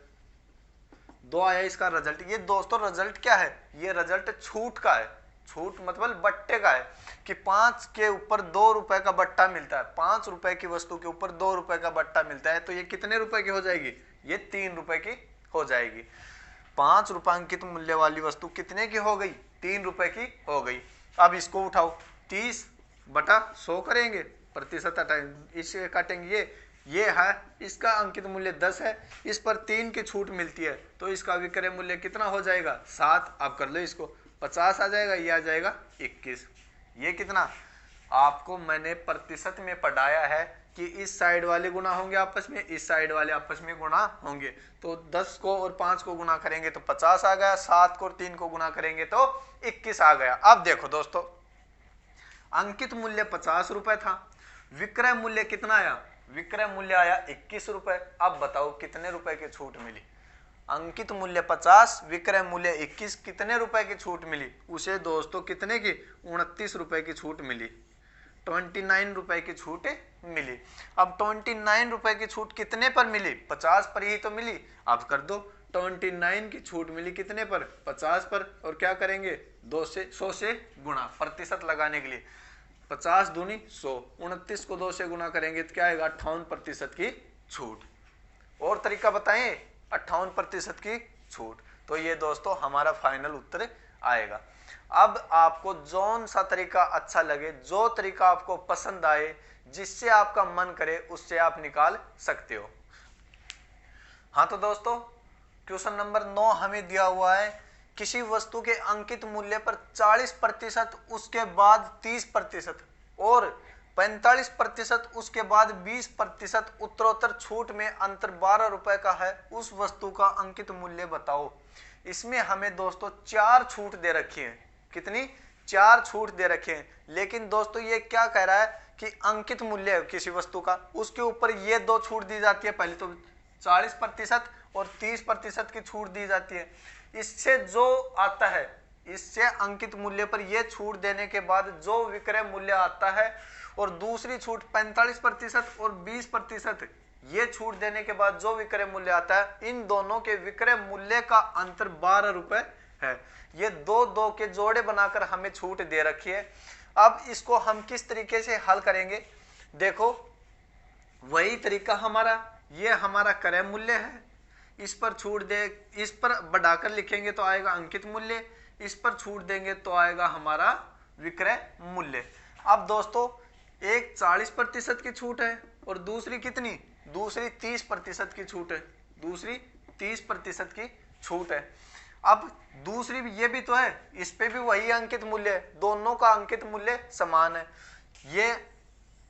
2 आया इसका रिजल्ट। ये दोस्तों रिजल्ट क्या है, ये रिजल्ट छूट का है। छूट मतलब बट्टे का है कि 5 के ऊपर 2 रुपए का बट्टा मिलता है, 5 रुपए की वस्तु के ऊपर 2 रुपए का बट्टा मिलता है। तो ये कितने रुपए की हो जाएगी, ये 3 रुपए की हो जाएगी। 5 रुपयांकित मूल्य वाली वस्तु कितने की हो गई, 3 रुपए की हो गई। अब इसको उठाओ, 30/100 करेंगे, प्रतिशत हटाएंगे, इसे काटेंगे, ये है इसका अंकित मूल्य 10 है, इस पर 3 की छूट मिलती है तो इसका विक्रय मूल्य कितना हो जाएगा, 7। आप कर लो इसको, 50 आ जाएगा, ये आ जाएगा 21। ये कितना, आपको मैंने प्रतिशत में पढ़ाया है कि इस साइड वाले गुणा होंगे आपस में, इस साइड वाले आपस में गुणा होंगे। तो 10 को और 5 को गुणा करेंगे तो 50 आ गया, 7 को और 3 को गुणा करेंगे तो 21 आ गया। अब देखो दोस्तों, अंकित मूल्य 50 रुपए था, विक्रय मूल्य कितना आया, विक्रय मूल्य आया 21 रुपए। अब बताओ कितने रुपए की छूट मिली, अंकित मूल्य 50, विक्रय मूल्य 21, कितने रुपए की छूट मिली, उसे दोस्तों कितने की, 29 रुपए की छूट मिली, 29 रुपए की छूट मिली। अब 29 रुपए की छूट कितने पर मिली, 50 पर ही तो मिली। अब कर दो, 29 की छूट मिली कितने पर, 50 पर, और क्या करेंगे, 100 से गुणा, प्रतिशत लगाने के लिए, 50 दूनी 100, 29 को 2 से गुणा करेंगे तो क्या आएगा, 58% की छूट। और तरीका बताएं, 58% की छूट। तो ये दोस्तों हमारा फाइनल उत्तर आएगा। अब आपको जौन सा तरीका अच्छा लगे, जो तरीका आपको पसंद आए, जिससे आपका मन करे, उससे आप निकाल सकते हो। हाँ तो दोस्तों, क्वेश्चन नंबर 9 हमें दिया हुआ है, किसी वस्तु के अंकित मूल्य पर 40%, उसके बाद 30% और 45%, उसके बाद 20% उत्तरोत्तर छूट में अंतर 12 रुपए का है, उस वस्तु का अंकित मूल्य बताओ। इसमें हमें दोस्तों 4 छूट दे रखी है, कितनी, 4 छूट दे रखे हैं। लेकिन दोस्तों ये क्या कह रहा है कि अंकित मूल्य है किसी वस्तु का, उसके ऊपर ये 2 छूट दी जाती है, पहले तो 40% और 30% की छूट दी जाती है। इससे जो आता है, इससे अंकित मूल्य पर यह छूट देने के बाद जो विक्रय मूल्य आता है, और दूसरी छूट 45% और 20% ये छूट देने के बाद जो विक्रय मूल्य आता है, इन दोनों के विक्रय मूल्य का अंतर 12 रुपए है। ये 2 के जोड़े बनाकर हमें छूट दे रखी है। अब इसको हम किस तरीके से हल करेंगे, देखो वही तरीका हमारा, ये हमारा क्रय मूल्य है, इस पर छूट दे, इस पर बढ़ाकर लिखेंगे तो आएगा अंकित मूल्य, इस पर छूट देंगे तो आएगा हमारा विक्रय मूल्य। अब दोस्तों एक 40% की छूट है और दूसरी कितनी, दूसरी 30% की छूट है, दूसरी 30% की छूट है। अब दूसरी भी, ये भी तो है, इस पे भी वही अंकित मूल्य है, दोनों का अंकित मूल्य समान है। ये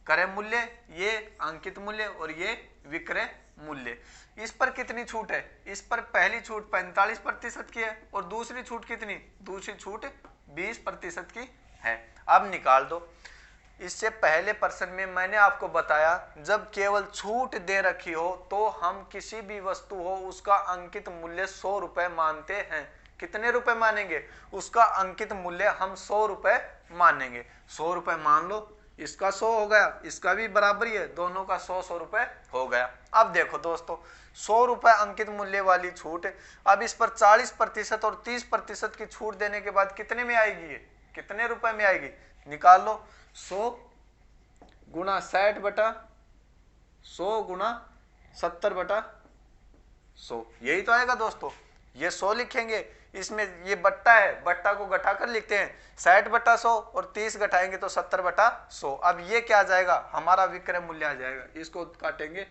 क्रय मूल्य, ये अंकित मूल्य और ये विक्रय मूल्य। इस पर कितनी छूट है? इस पर पहली छूट 45% की है और दूसरी छूट कितनी? दूसरी छूट 20% की है। अब निकाल दो। इससे पहले प्रश्न में मैंने आपको बताया जब केवल छूट दे रखी हो तो हम किसी भी वस्तु हो उसका अंकित मूल्य 100 रुपए मानते हैं। कितने रुपए मानेंगे? उसका अंकित मूल्य हम 100 रुपए मानेंगे। 100 रुपए मान लो, इसका 100 हो गया, इसका भी बराबर ही है, दोनों का 100 रुपए हो गया। अब देखो दोस्तों, 100 रुपए अंकित मूल्य वाली छूट, अब इस पर 40% और 30% की छूट देने के बाद कितने में आएगी? ये कितने रुपए में आएगी? निकाल लो। 100 गुणा 60 बटा 100 गुणा 70 बटा 100, यही तो आएगा दोस्तों। ये 100 लिखेंगे, इसमें ये बट्टा है, बट्टा को घटाकर लिखते हैं 60 बटा 100 और 30 घटाएंगे तो 70 बटा 100। अब ये क्या आ जाएगा? हमारा विक्रय मूल्य आ जाएगा। इसको काटेंगे,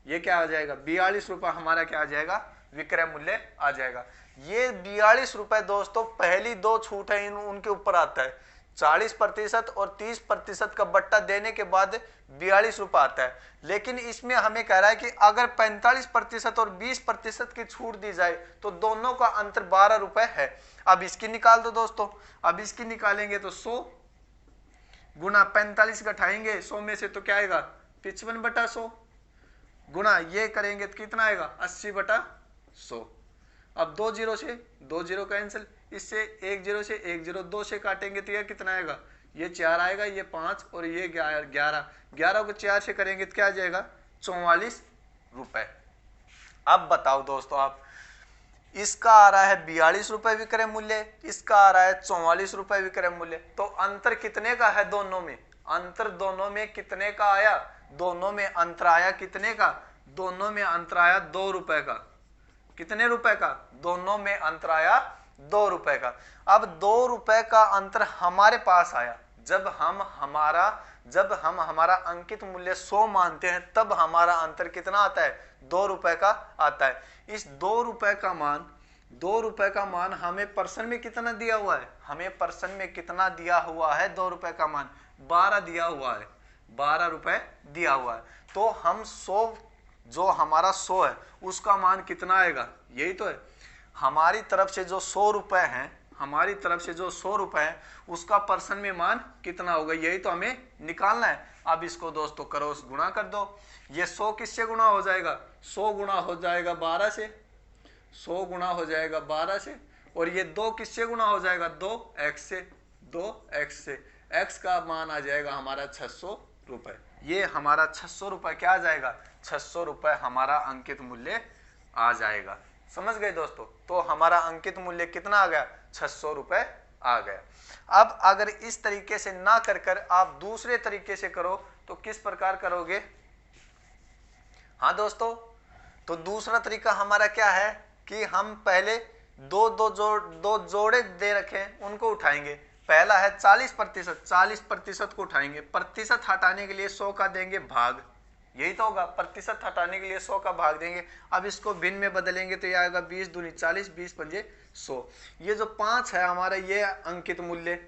ये क्या आ जाएगा? 42 रुपए हमारा क्या आ जाएगा? विक्रय मूल्य आ जाएगा। ये 42 रुपए दोस्तों पहली दो छूट है उनके ऊपर आता है। 40% और 30% का बट्टा देने के बाद 42 रुपए आता है। लेकिन इसमें हमें कह रहा है कि अगर 45% और 20% की छूट दी जाए तो दोनों का अंतर 12 रुपए है। अब इसकी निकाल दो दोस्तों। अब इसकी निकालेंगे तो 100 गुणा 45 घटाएंगे 100 में से तो क्या आएगा? 55 बटा 100 गुणा ये करेंगे तो कितना आएगा? 80 बटा 100। अब 2 जीरो से 2 जीरो कैंसिल, इससे 1 जीरो से 1 जीरो, 2 से काटेंगे तो यह कितना आएगा? ये 4 आएगा, ये 5 और ये 11। 11 को 4 से करेंगे तो क्या आ जाएगा? 44 रुपए। अब बताओ दोस्तों आप, इसका आ रहा है 42 रुपए विक्रय मूल्य, इसका आ रहा है 44 रुपए विक्रय मूल्य, तो अंतर कितने का है दोनों में? अंतर दोनों में कितने का आया? दोनों में अंतर आया कितने का? दोनों में अंतर आया 2 रुपए का। कितने रुपए का? दोनों में अंतर आया 2 रुपए का। अब 2 रुपए का अंतर हमारे पास आया जब हम हमारा अंकित मूल्य 100 मानते हैं, तब हमारा अंतर कितना आता है? 2 रुपए का आता है। इस 2 रुपए का मान हमें पर्सन में कितना दिया हुआ है? हमें पर्सन में कितना दिया हुआ है? 2 रुपए का मान 12 दिया हुआ है, 12 रुपए दिया हुआ है। तो हम 100, जो हमारा 100 है उसका मान कितना आएगा? यही तो है, हमारी तरफ से जो 100 रुपए हैं, हमारी तरफ से जो 100 रुपए है उसका पर्सन में मान कितना होगा? यही तो हमें निकालना है। अब इसको दोस्तों करो, गुणा कर दो। ये 100 किससे गुणा हो जाएगा? 100 गुणा हो जाएगा 12 से, 100 गुणा हो जाएगा 12 से, और ये 2 किससे गुणा हो जाएगा? 2x से, 2x से। x का मान आ जाएगा हमारा 600 रुपए। ये हमारा 600 रुपए क्या आ जाएगा? 600 रुपए हमारा अंकित मूल्य आ जाएगा। समझ गए दोस्तों? तो हमारा अंकित मूल्य कितना आ गया? 600 रुपए आ गया। अब अगर इस तरीके से ना कर आप दूसरे तरीके से करो तो किस प्रकार करोगे? हाँ दोस्तों, तो दूसरा तरीका हमारा क्या है कि हम पहले दो जोड़े दे रखें उनको उठाएंगे। पहला है 40%, 40% को उठाएंगे, प्रतिशत हटाने के लिए 100 का देंगे भाग, यही तो होगा, प्रतिशत हटाने के लिए 100 का भाग देंगे। अब इसको भिन्न में बदलेंगे तो ये आएगा 20 दूनी 40, 20 पंजे 100। ये जो 5 है हमारा, ये अंकित मूल्य,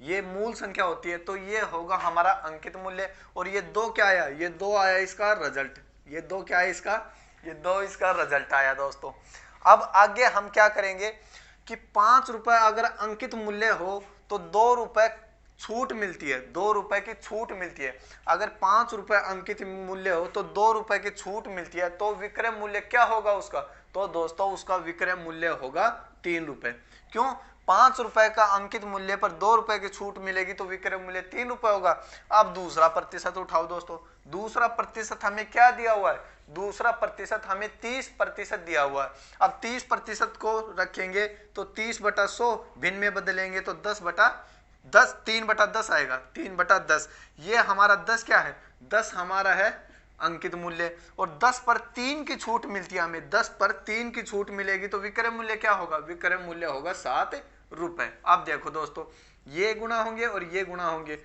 ये मूल संख्या होती है, तो ये होगा हमारा अंकित मूल्य। और ये 2 क्या आया? ये 2 आया इसका रिजल्ट। ये 2 क्या है इसका? ये 2 इसका रिजल्ट आया दोस्तों। अब आगे हम क्या करेंगे कि 5 रुपए अगर अंकित मूल्य हो तो 2 रुपए छूट मिलती है, 2 रुपए की छूट मिलती है। अगर 5 रुपए अंकित मूल्य हो तो 2 रुपए की छूट मिलती है, तो विक्रय मूल्य क्या होगा उसका? तो दोस्तों उसका विक्रय मूल्य होगा 3 रुपए। क्यों? 5 रुपए का अंकित मूल्य पर 2 रुपए की छूट मिलेगी तो विक्रय मूल्य 3 रुपए होगा। अब दूसरा प्रतिशत उठाओ दोस्तों। दूसरा प्रतिशत हमें क्या दिया हुआ है? दूसरा प्रतिशत हमें 30% दिया हुआ है। अब 30% को रखेंगे तो 30 बटा 100, भिन्न में बदलेंगे तो 10 बटा 10, 3 बटा 10 आएगा, 3 बटा 10। ये हमारा 10 क्या है? 10 हमारा है अंकित मूल्य, और 10 पर 3 की छूट मिलती है हमें, 10 पर 3 की छूट मिलेगी तो विक्रय मूल्य क्या होगा? विक्रय मूल्य होगा 7 रुपए। अब देखो दोस्तों, ये गुणा होंगे और ये गुणा होंगे,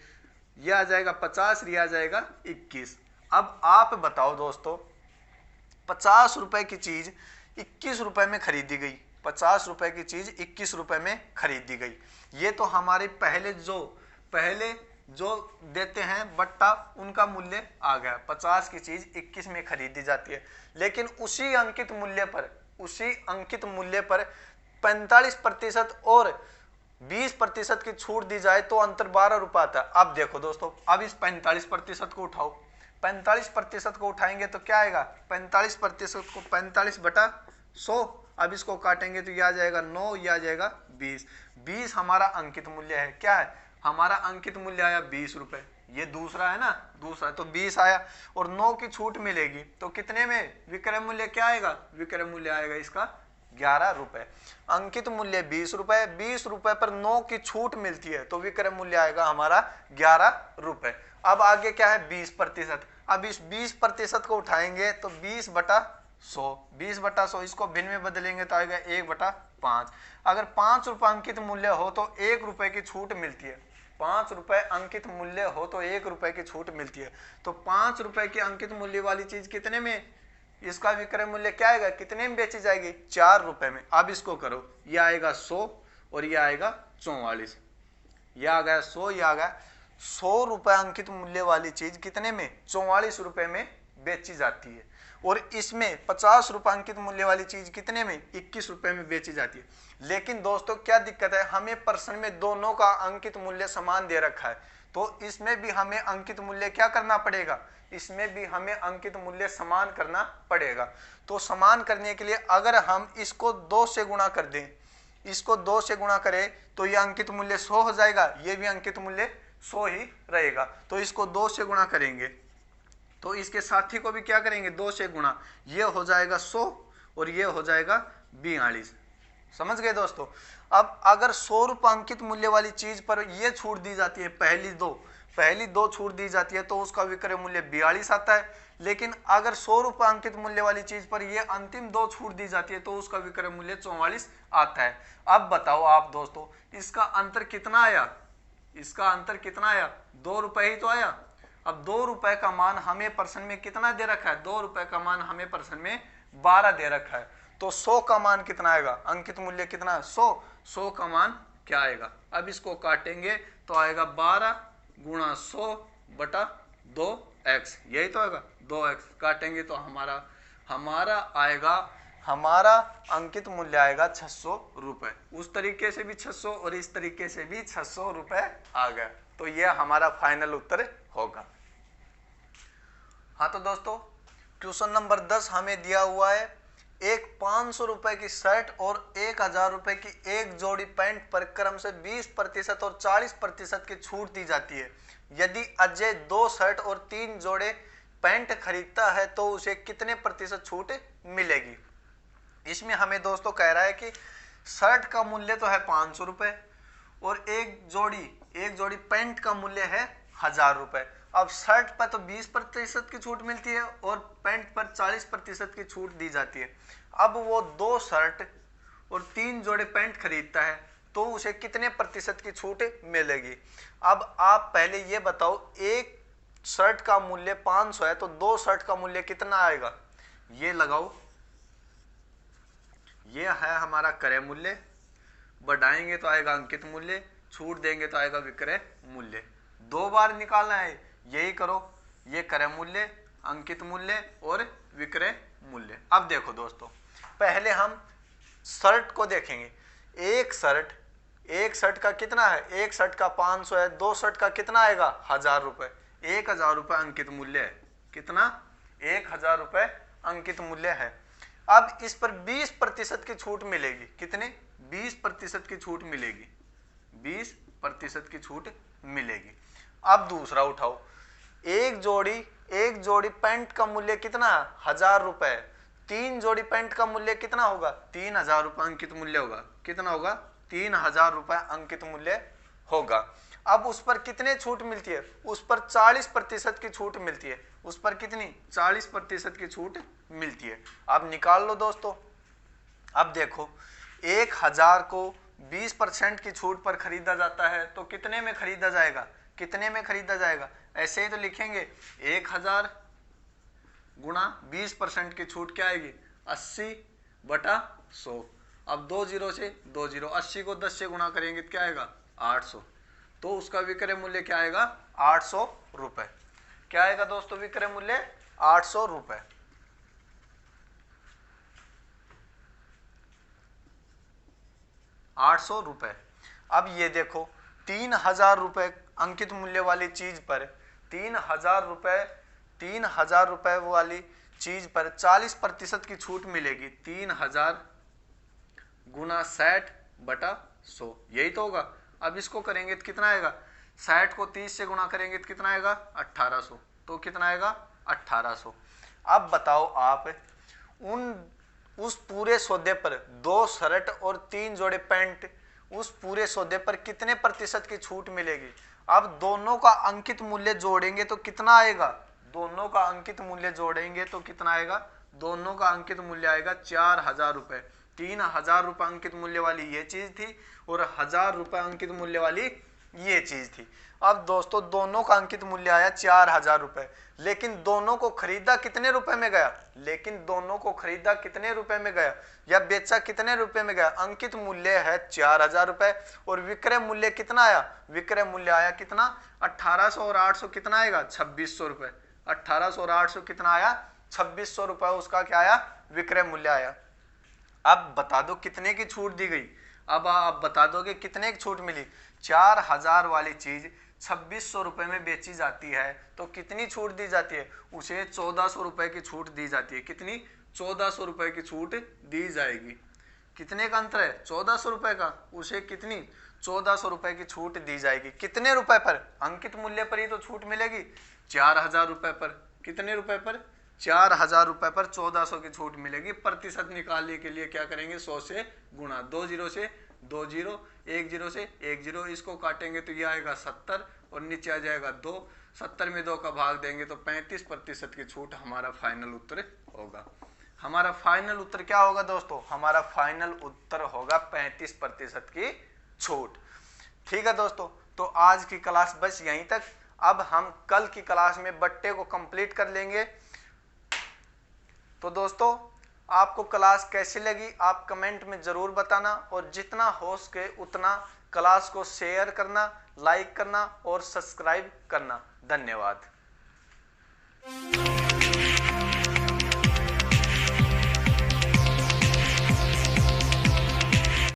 ये आ जाएगा 50, ये आ जाएगा 21। अब आप बताओ दोस्तों, 50 रुपए की चीज 21 रुपए में खरीदी गई, 50 रुपए की चीज 21 रुपए में खरीदी गई। ये तो हमारे पहले जो देते हैं बट्टा उनका मूल्य आ गया, 50 की चीज 21 में खरीदी जाती है। लेकिन उसी अंकित मूल्य पर 45% और 20% की छूट दी जाए तो अंतर 12 रुपए आता है। अब देखो दोस्तों, अब इस 45% को उठाओ, 45% को उठाएंगे तो क्या आएगा, 45% को 45/100, अब इसको काटेंगे तो यह आ जाएगा 9, यह आ जाएगा 20। 20 हमारा अंकित मूल्य है। क्या है हमारा अंकित मूल्य आया 20 रुपए, ये दूसरा है ना, दूसरा तो 20 आया और 9 की छूट मिलेगी तो कितने में विक्रय मूल्य क्या आएगा, विक्रय मूल्य आएगा इसका 11 रुपए। अंकित मूल्य 20 रुपए, 20 रुपए पर 9 की छूट मिलती है तो विक्रय मूल्य आएगा हमारा 11 रुपए। अब आगे क्या है 20%। अब इस 20% को उठाएंगे तो 20/100, 20/100 इसको भिन्न में बदलेंगे तो आएगा 1/5। अगर 5 रुपए अंकित मूल्य हो तो 1 रुपए की छूट मिलती है। 5 रुपए अंकित मूल्य हो तो 1 रुपए की छूट मिलती है। तो 5 रुपए की अंकित मूल्य वाली चीज कितने में, इसका विक्रय मूल्य क्या आएगा, कितने में बेची जाएगी, 4 रुपए में। अब इसको करो, ये आएगा 100 और ये आएगा 44, ये आ गया 100, ये आ गया 100 रुपए अंकित मूल्य वाली चीज कितने में, 44 रुपए में बेची जाती है। और इसमें 50 रुपए अंकित मूल्य वाली चीज कितने में, 21 रुपए में बेची जाती है। लेकिन दोस्तों क्या दिक्कत है, हमें प्रश्न में दोनों का अंकित मूल्य समान दे रखा है तो इसमें भी हमें अंकित मूल्य क्या करना पड़ेगा, इसमें भी हमें अंकित मूल्य समान करना पड़ेगा। तो समान करने के लिए अगर हम इसको 2 से गुणा कर दें, इसको 2 से गुणा करें तो ये अंकित मूल्य 100 हो जाएगा, ये भी अंकित मूल्य 100 ही रहेगा। तो इसको 2 से गुणा करेंगे तो इसके साथी को भी क्या करेंगे 2 से गुणा, ये हो जाएगा 100 और ये हो जाएगा 42। समझ गए दोस्तों। अब अगर 100 रुपए अंकित मूल्य वाली चीज पर ये छूट दी जाती है, पहली दो छूट दी जाती है तो उसका विक्रय मूल्य 42 आता है। लेकिन अगर 100 रुपए अंकित मूल्य वाली चीज पर ये अंतिम 2 छूट दी जाती है तो उसका विक्रय मूल्य 44 आता है। अब बताओ आप दोस्तों, इसका अंतर कितना आया, इसका अंतर कितना आया, 2 रुपए ही तो आया। अब 2 रुपए का मान हमें प्रश्न में कितना दे रखा है, 2 रुपए का मान हमें प्रश्न में 12 दे रखा है। तो 100 का मान कितना आएगा, अंकित मूल्य कितना है 100 का मान क्या आएगा। अब इसको काटेंगे तो आएगा 12 गुणा 100/2x, यही तो आएगा 2x। काटेंगे तो हमारा अंकित मूल्य आएगा 600 रुपए। उस तरीके से भी 600 और इस तरीके से भी 600 रुपए आ गया। तो यह हमारा फाइनल उत्तर होगा। हाँ तो दोस्तों क्वेश्चन नंबर 10 हमें दिया हुआ है, एक 500 रुपए की शर्ट और 1000 रुपए की एक जोड़ी पैंट पर क्रम से 20% और 40% की छूट दी जाती है। यदि अजय 2 शर्ट और 3 जोड़े पैंट खरीदता है तो उसे कितने प्रतिशत छूट मिलेगी। इसमें हमें दोस्तों कह रहा है कि शर्ट का मूल्य तो है 500 रुपए और एक जोड़ी पैंट का मूल्य है 1000 रुपए। अब शर्ट पर तो 20% की छूट मिलती है और पैंट पर 40% की छूट दी जाती है। अब वो 2 शर्ट और 3 जोड़े पैंट खरीदता है तो उसे कितने प्रतिशत की छूट मिलेगी। अब आप पहले ये बताओ, एक शर्ट का मूल्य 500 है तो 2 शर्ट का मूल्य कितना आएगा, ये लगाओ। ये है हमारा क्रय मूल्य, बढ़ाएंगे तो आएगा अंकित मूल्य, छूट देंगे तो आएगा विक्रय मूल्य। 2 बार निकालना है, यही करो, ये क्रय मूल्य, अंकित मूल्य और विक्रय मूल्य। अब देखो दोस्तों, पहले हम शर्ट को देखेंगे। एक शर्ट का कितना है, एक शर्ट का 500 है, 2 शर्ट का कितना आएगा 1000 रुपए। 1000 रुपए अंकित मूल्य है, कितना 1000 रुपए अंकित मूल्य है। अब इस पर 20% की छूट मिलेगी, कितने 20% की छूट मिलेगी, 20% की छूट मिलेगी। अब दूसरा उठाओ, एक जोड़ी पैंट का मूल्य कितना है 1000 रुपए। 3 जोड़ी पैंट का मूल्य कितना होगा 3000 रुपए अंकित मूल्य होगा, कितना होगा 3000 रुपए अंकित मूल्य होगा। अब उस पर कितने छूट मिलती है, उस पर 40% की छूट मिलती है। उस पर कितनी 40% की छूट मिलती है। अब निकाल लो दोस्तों। अब देखो 1000 को 20% की छूट पर खरीदा जाता है तो कितने में खरीदा जाएगा, कितने में खरीदा जाएगा। ऐसे ही तो लिखेंगे 1000 गुणा 20% की छूट क्या आएगी 80/100। अब 2 जीरो से 2 जीरो, 80 को 10 से गुणा करेंगे तो क्या आएगा 800, तो उसका विक्रय मूल्य क्या आएगा 800 रुपए। क्या आएगा दोस्तों विक्रय मूल्य 800 रुपए। 800 रुपए। अब ये देखो 3000 रुपए अंकित मूल्य वाली चीज पर 3000 रुपए वाली चीज पर 40% की छूट मिलेगी। 3000 गुना 60/100, यही तो होगा। अब इसको करेंगे तो कितना आएगा, 60 को 30 से गुणा करेंगे तो कितना आएगा 1800, तो कितना आएगा 1800। अब बताओ आप उस पूरे सौदे पर 2 शर्ट और 3 जोड़े पैंट, उस पूरे सौदे पर कितने प्रतिशत की छूट मिलेगी। अब दोनों का अंकित मूल्य जोड़ेंगे तो कितना आएगा, दोनों का अंकित मूल्य जोड़ेंगे तो कितना आएगा, दोनों का अंकित मूल्य आएगा 4000 रुपए। 3000 रुपए अंकित मूल्य वाली ये चीज थी और 1000 रुपए अंकित मूल्य वाली ये चीज थी। अब दोस्तों दोनों का अंकित मूल्य आया 4000 रुपए, लेकिन दोनों को खरीदा कितने रुपए में गया, लेकिन दोनों को खरीदा कितने रुपए में गया या बेचा कितने रुपए में गया। अंकित मूल्य है 4000 रुपए और विक्रय मूल्य कितना आया, विक्रय मूल्य आया कितना 1800 और 800 कितना आएगा 2600 रुपए। 1800 और 800 कितना आया 2600 रुपए, उसका क्या आया विक्रय मूल्य आया। अब बता दो कितने की छूट दी गई, अब आप बता दोगे कितने की छूट मिली। 4000 वाली चीज 2600 रुपए में बेची जाती है तो कितनी छूट दी जाती है, उसे 1400 रुपए की छूट दी जाती है। कितनी 1400 रुपए की छूट दी जाएगी। कितने का अंतर है 1400 रुपए का, उसे कितनी 1400 रुपए की छूट दी जाएगी। कितने रुपए पर, अंकित मूल्य पर ही तो छूट मिलेगी 4000 रुपए पर। कितने रुपए पर 4000 रुपए पर 1400 की छूट मिलेगी। प्रतिशत निकालने के लिए क्या करेंगे 100 से गुणा, 2 जीरो से 2 जीरो, 1 जीरो से 1 जीरो, इसको काटेंगे तो ये आएगा 70 और नीचे आ जाएगा 2। 70 में 2 का भाग देंगे तो 35% की छूट हमारा फाइनल उत्तर होगा। हमारा फाइनल उत्तर क्या होगा दोस्तों, हमारा फाइनल उत्तर होगा 35% की छूट। ठीक है दोस्तों, तो आज की क्लास बस यहीं तक। अब हम कल की क्लास में बट्टे को कंप्लीट कर लेंगे। तो दोस्तों आपको क्लास कैसी लगी आप कमेंट में जरूर बताना और जितना हो सके उतना क्लास को शेयर करना, लाइक करना और सब्सक्राइब करना। धन्यवाद।